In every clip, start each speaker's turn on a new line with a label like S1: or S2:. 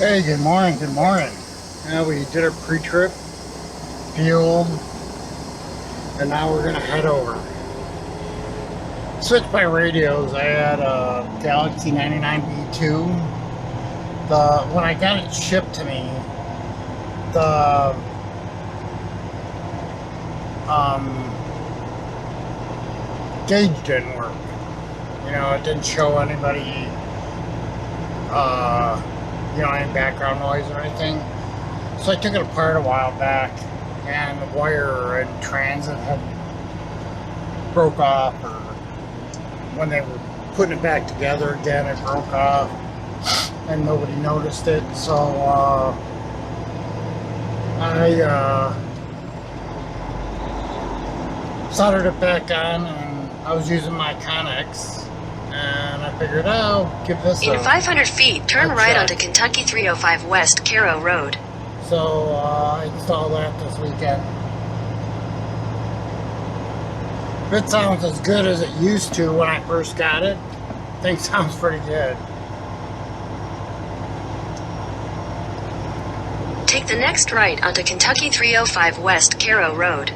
S1: Hey, good morning, good morning. We did our pre-trip, fueled, and now we're gonna head over. Switched my radios. I had a Galaxy 99B2. When I got it shipped to me, the gauge didn't work. You know, it didn't show anybody any background noise or anything. So I took it apart a while back, and the wire in transit had broke off, or when they were putting it back together again, it broke off, and nobody noticed it. So I soldered it back on, and I was using my Connex. And I figured I'll give this
S2: In 500 feet, turn right onto Kentucky 305 West Caro Road.
S1: So I installed that this weekend. It sounds as good as it used to when I first got it. I think it sounds pretty good.
S2: Take the next right onto Kentucky 305 West Caro Road.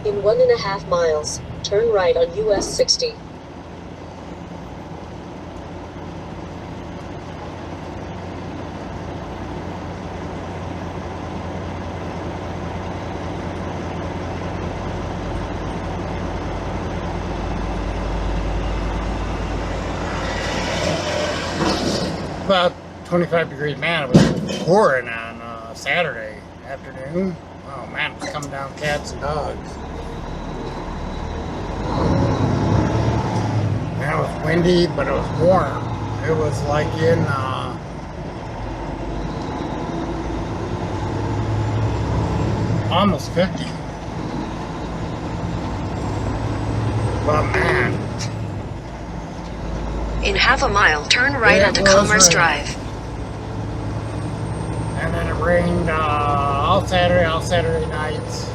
S3: In 1.5 miles, turn right on US 60.
S1: About 25 degrees. Man, it was pouring on Saturday afternoon. Oh man, it was coming down cats and dogs. And it was windy, but it was warm. It was like in almost 50. But man,
S2: in half a mile, turn right onto Commerce Drive.
S1: And then it rained all Saturday nights.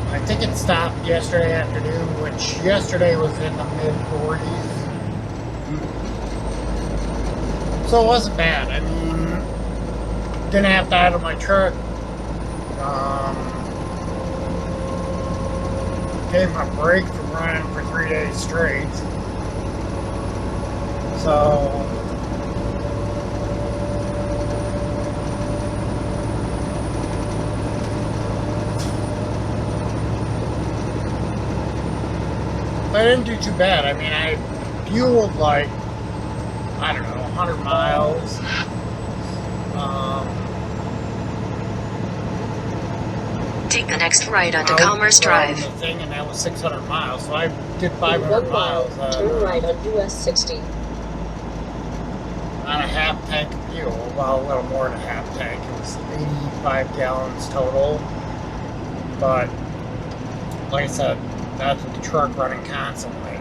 S1: I think it stopped yesterday afternoon, which yesterday was in the mid-40s. So it wasn't bad. I mean, didn't have to idle my truck. Gave him a break from running for 3 days straight. So I didn't do too bad. I mean, I fueled like, I don't know, 100 miles.
S2: Take the next right onto Commerce Drive.
S1: The thing, and that was 600 miles. So I did 500 miles.
S3: Turn right on US 60.
S1: On a half tank of fuel. Well, a little more than a half tank. It was 85 gallons total. But, like I said, that's with the truck running constantly.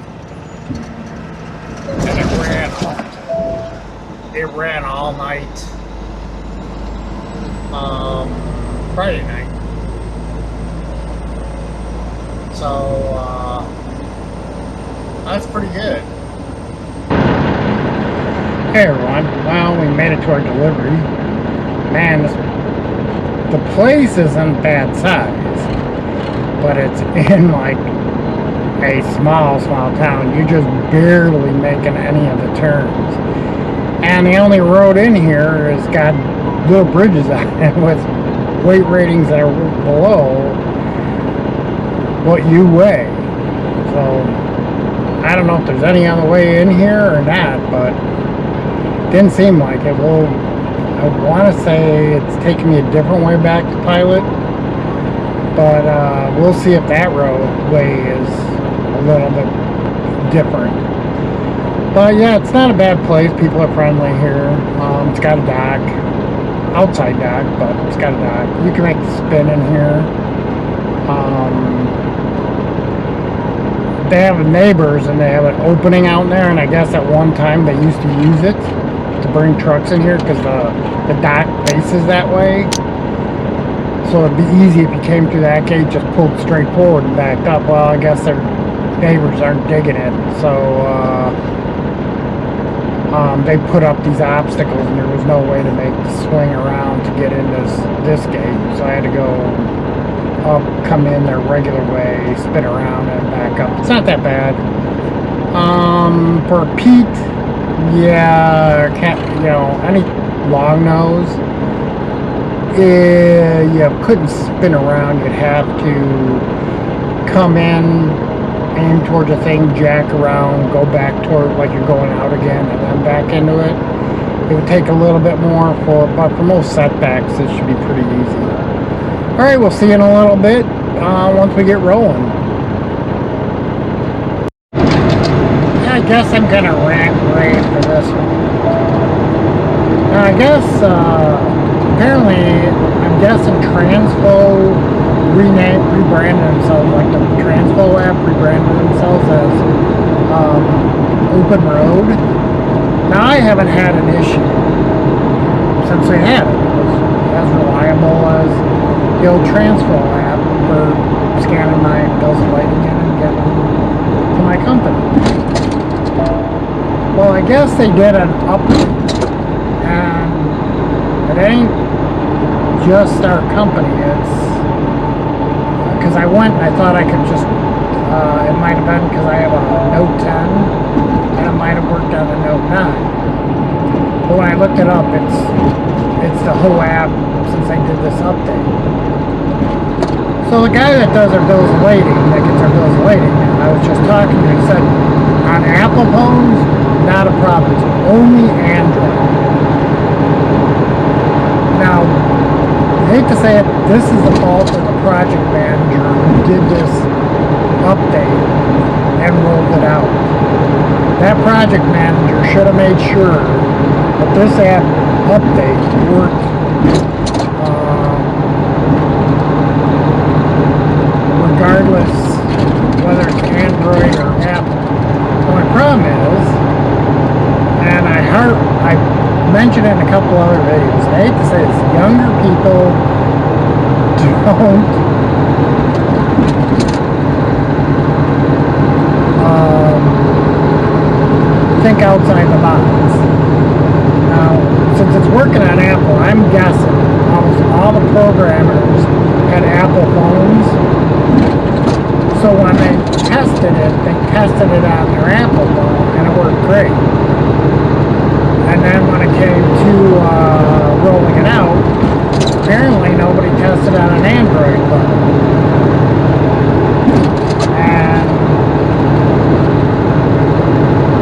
S1: And it ran all night. Friday night. So, that's pretty good. Hey everyone, well, we made it to our delivery. Man, the place isn't bad size, but it's in like a small town. You're just barely making any of the turns. And the only road in here has got little bridges on it with weight ratings that are below what you weigh. So, I don't know if there's any other way in here or not, but didn't seem like it. Well, I want to say it's taking me a different way back to Pilot, but we'll see if that roadway is a little bit different. But yeah, it's not a bad place. People are friendly here. It's got a dock, outside dock, but it's got a dock. You can make the spin in here. They have neighbors, and they have an opening out there, and I guess at one time they used to use it to bring trucks in here because the dock faces that way. So it'd be easy if you came through that gate, just pulled straight forward and backed up. Well, I guess their neighbors aren't digging it. So they put up these obstacles, and there was no way to make the swing around to get in this gate. So I had to go up, come in their regular way, spin around, and back up. It's not that bad. For Pete, yeah, can't, you know, any long nose, you couldn't spin around. You'd have to come in, aim towards a thing, jack around, go back toward like you're going out again, and then back into it. It would take a little bit more but for most setbacks, it should be pretty easy. All right, we'll see you in a little bit once we get rolling. Yeah, I guess I'm gonna rant for this one. Now, I guess apparently, I'm guessing Transfo rebranded themselves, like the Transfo app rebranded themselves as Open Road. Now, I haven't had an issue since we had it. It was as reliable as the old Transfo app for scanning my bills of lading in and getting to my company. Well, I guess they did an update, and it ain't just our company. It's because I went and I thought I could just, it might have been because I have a Note 10 and it might have worked on a Note 9. But when I looked it up, it's the whole app since I did this update. So the guy that does our bills of lading, that gets our bills of lading, I was just talking to him, he said, on Apple phones, not a problem. It's only Android. Now, I hate to say it, this is the fault of the project manager who did this update and rolled it out. That project manager should have made sure that this app update worked regardless whether it's Android or Apple. The only problem is, and I mentioned it in a couple other videos, I hate to say this, younger people don't think outside the box. Now, since it's working on Apple, I'm guessing almost all the programmers had Apple phones. So when they tested it on their Apple phone, and it worked great. And then when it came to rolling it out, apparently nobody tested on an Android phone. And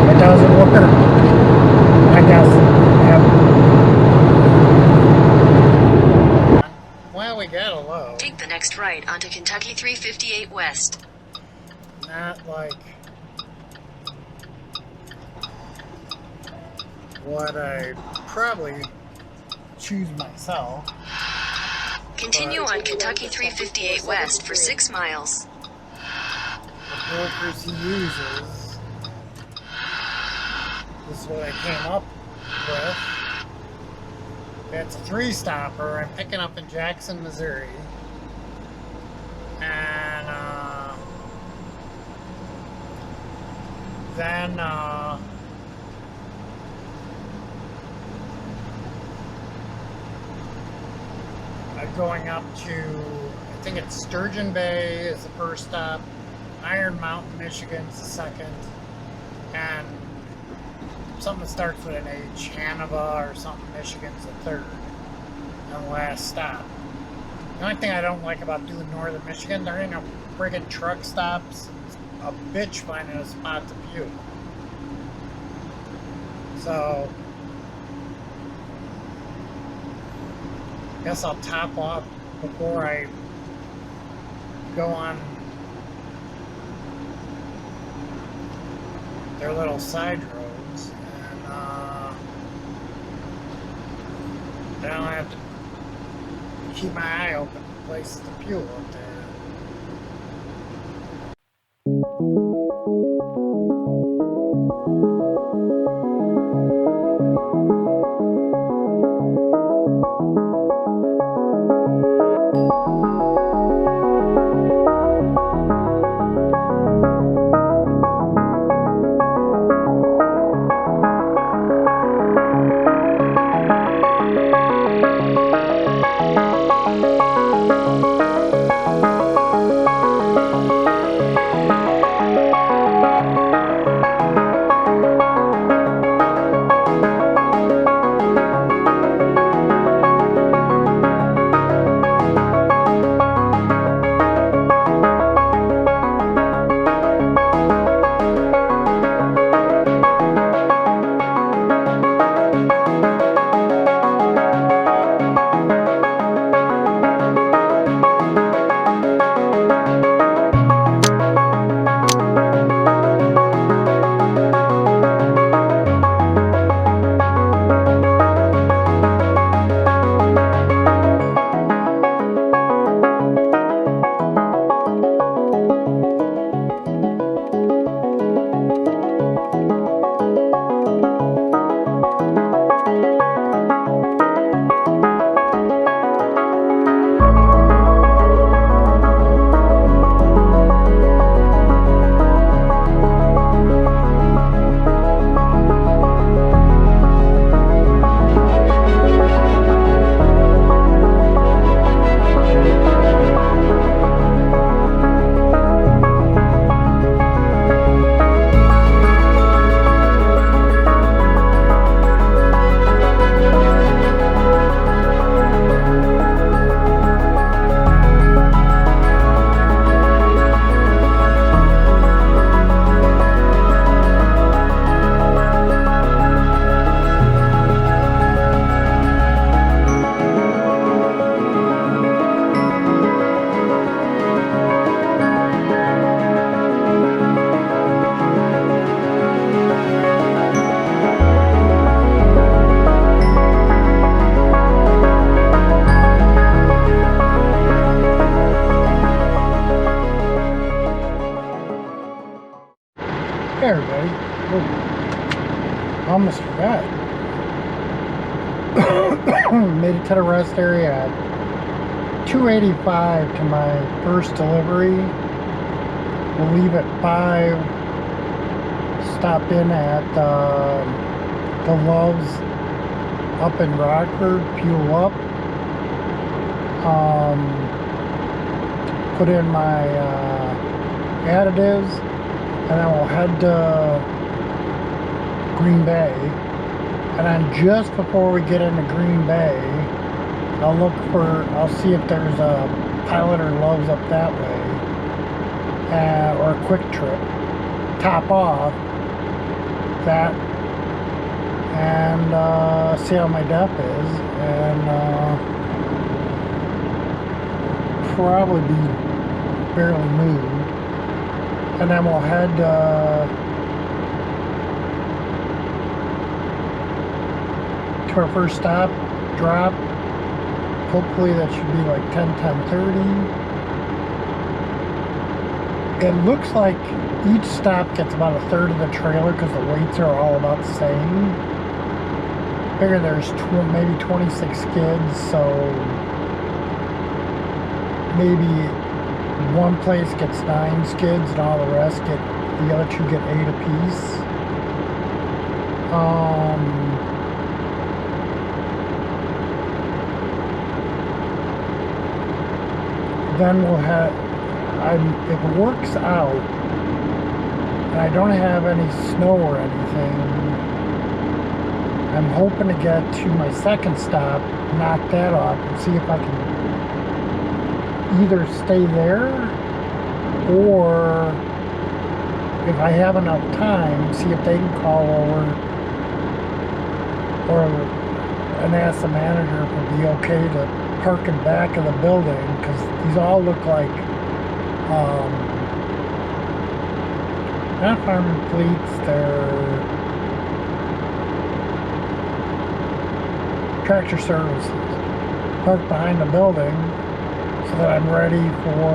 S1: it doesn't work, I guess. Well, we got a load.
S2: Take the next right onto Kentucky 358 West.
S1: Not like what I probably choose myself.
S2: Continue on Kentucky 358 West for 6 miles.
S1: The brokers he uses, this is what I came up with. It's a 3-stopper. I'm picking up in Jackson, Missouri. And then going up to, I think it's Sturgeon Bay is the first stop, Iron Mountain, Michigan's the second, and something that starts with an H, Hanover or something, Michigan's the third, and the last stop. The only thing I don't like about doing northern Michigan, there ain't no friggin' truck stops. It's a bitch finding a spot to fuel. So, I guess I'll top off before I go on their little side roads, and then I'll have to keep my eye open for places to fuel up there. everybody. Oh, almost forgot. Made it to the rest area at 2:85 to my first delivery. We'll leave at 5. Stop in at the Loves up in Rockford, fuel up. Put in my additives, and then we'll head to Green Bay. And then just before we get into Green Bay, I'll see if there's a Pilot or Loves up that way, or a Quick Trip. Top off that, and see how my depth is, and probably be barely moved. And then we'll head to our first stop, drop. Hopefully that should be like 10:30. It looks like each stop gets about a third of the trailer because the weights are all about the same. I figure there's maybe 26 skids, so maybe one place gets 9 skids and all the rest the other 2 get 8 apiece. Then we'll have, if it works out, and I don't have any snow or anything, I'm hoping to get to my second stop, knock that off, and see if I can either stay there, or if I have enough time, see if they can call over, and ask the manager if it'd be okay to park in back of the building, because these all look like not farming fleets, they're tractor services. Parked behind the building so that I'm ready for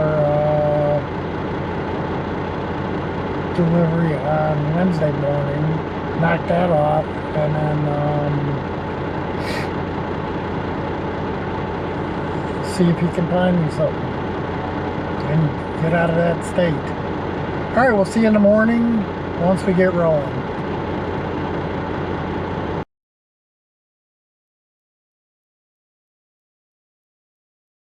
S1: delivery on Wednesday morning. Knock that off, and then see if he can find me something and get out of that state. Alright, we'll see you in the morning once we get rolling.